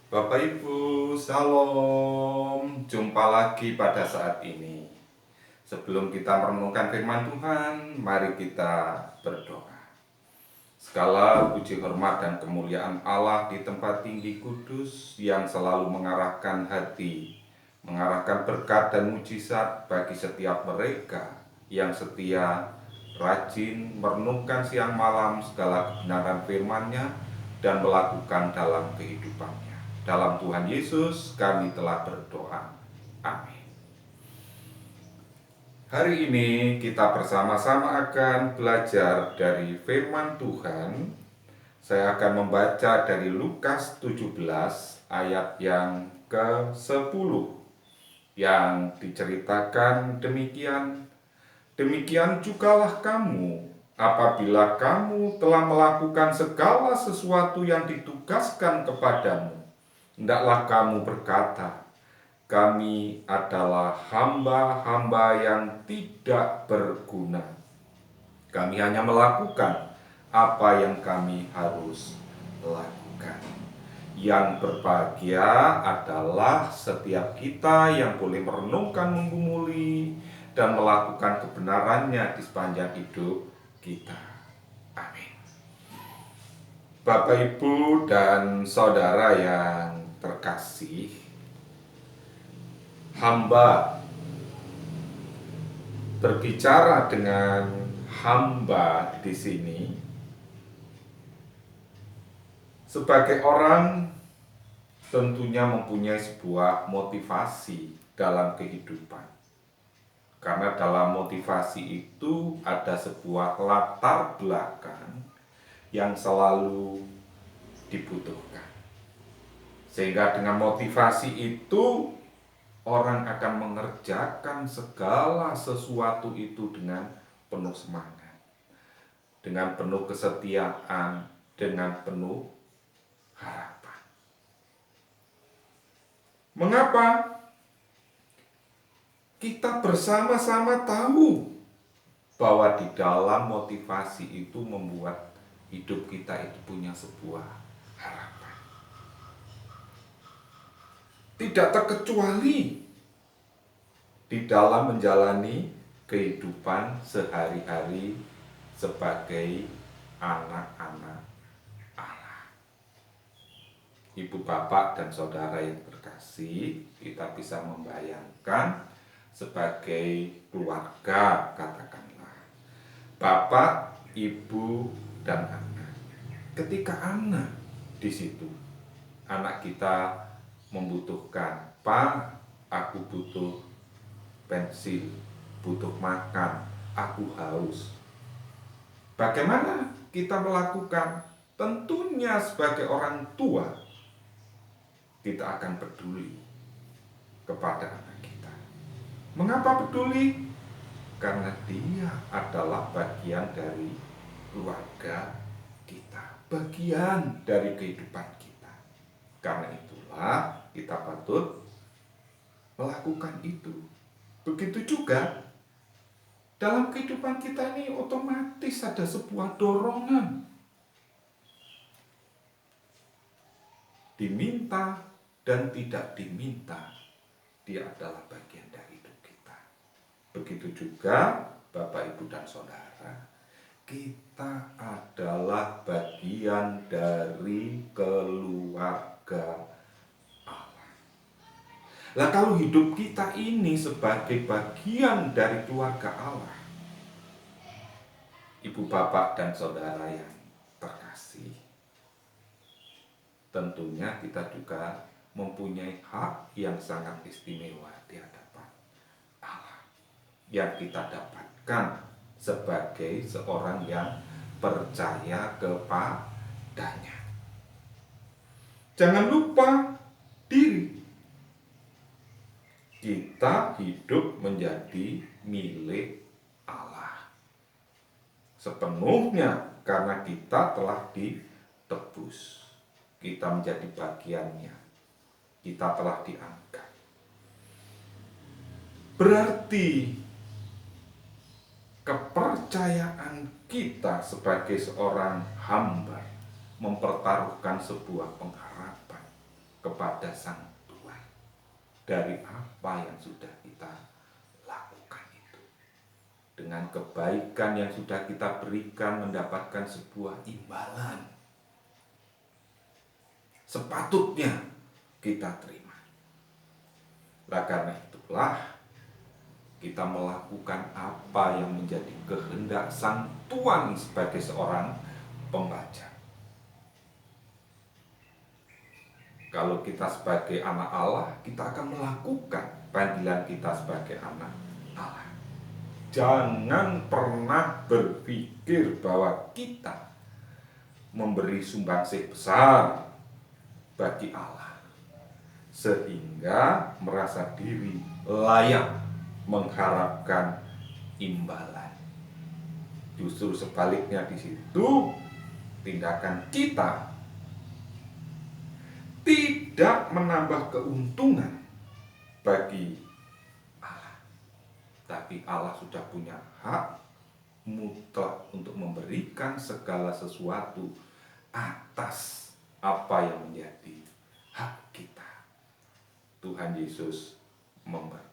Bapak Ibu, Shalom. Jumpa lagi pada saat ini. Sebelum kita merenungkan firman Tuhan, mari kita berdoa. Segala puji hormat dan kemuliaan Allah di tempat tinggi kudus yang selalu mengarahkan hati, mengarahkan berkat dan mujizat bagi setiap mereka yang setia, rajin merenungkan siang malam segala kebenaran firman-Nya dan melakukan dalam kehidupannya. Dalam Tuhan Yesus kami telah berdoa. Amin. Hari ini kita bersama-sama akan belajar dari firman Tuhan. Saya akan membaca dari Lukas 17 ayat yang ke-10 yang diceritakan demikian. Demikian jugalah kamu apabila kamu telah melakukan segala sesuatu yang ditugaskan kepadamu. Hendaklah kamu berkata, kami adalah hamba-hamba yang tidak berguna. Kami hanya melakukan apa yang kami harus lakukan. Yang berbahagia adalah setiap kita yang boleh merenungkan, menggumuli, dan melakukan kebenarannya di sepanjang hidup kita. Amin. Bapak, Ibu, dan saudara yang terkasih, hamba, berbicara dengan hamba di sini sebagai orang tentunya mempunyai sebuah motivasi dalam kehidupan. Karena dalam motivasi itu ada sebuah latar belakang yang selalu dibutuhkan. Sehingga dengan motivasi itu orang akan mengerjakan segala sesuatu itu dengan penuh semangat, dengan penuh kesetiaan, dengan penuh harapan. Mengapa? Kita bersama-sama tahu bahwa di dalam motivasi itu membuat hidup kita itu punya sebuah harapan. Tidak terkecuali di dalam menjalani kehidupan sehari-hari sebagai anak-anak Allah. Ibu, bapak, dan saudara yang terkasih, kita bisa membayangkan sebagai keluarga, katakanlah bapak, ibu, dan anak. Ketika anak di situ, anak kita membutuhkan, Pak, aku butuh pensil, butuh makan, aku haus. Bagaimana kita melakukan? Tentunya sebagai orang tua, kita akan peduli kepada anak kita. Mengapa peduli? Karena dia adalah bagian dari keluarga kita, bagian dari kehidupan kita. Karena itulah kita patut melakukan itu. Begitu juga dalam kehidupan kita ini otomatis ada sebuah dorongan. Diminta dan tidak diminta, dia adalah bagian dari hidup kita. Begitu juga Bapak, Ibu, dan Saudara, kita adalah bagian dari keluarga Allah. Lah kalau hidup kita ini sebagai bagian dari keluarga Allah, Ibu, Bapak, dan Saudara yang terkasih, tentunya kita juga mempunyai hak yang sangat istimewa di hadapan Allah yang kita dapatkan sebagai seorang yang percaya kepadanya. Jangan lupa diri. Kita hidup menjadi milik Allah sepenuhnya karena kita telah ditebus. Kita menjadi bagiannya. Kita telah diangkat. Berarti kepercayaan kita sebagai seorang hamba mempertaruhkan sebuah pengharapan kepada Sang Tuhan dari apa yang sudah kita lakukan itu. Dengan kebaikan yang sudah kita berikan mendapatkan sebuah imbalan. Sepatutnya kita terima. Nah, karena itulah kita melakukan apa yang menjadi kehendak Sang Tuhan sebagai seorang pembaca. Kalau kita sebagai anak Allah, kita akan melakukan panggilan kita sebagai anak Allah. Jangan pernah berpikir bahwa kita memberi sumbangsih besar bagi Allah, sehingga merasa diri layak mengharapkan imbalan. Justru sebaliknya, di situ tindakan kita tidak menambah keuntungan bagi Allah, tapi Allah sudah punya hak mutlak untuk memberikan segala sesuatu atas apa yang menjadi hak kita. Tuhan Yesus memberkati.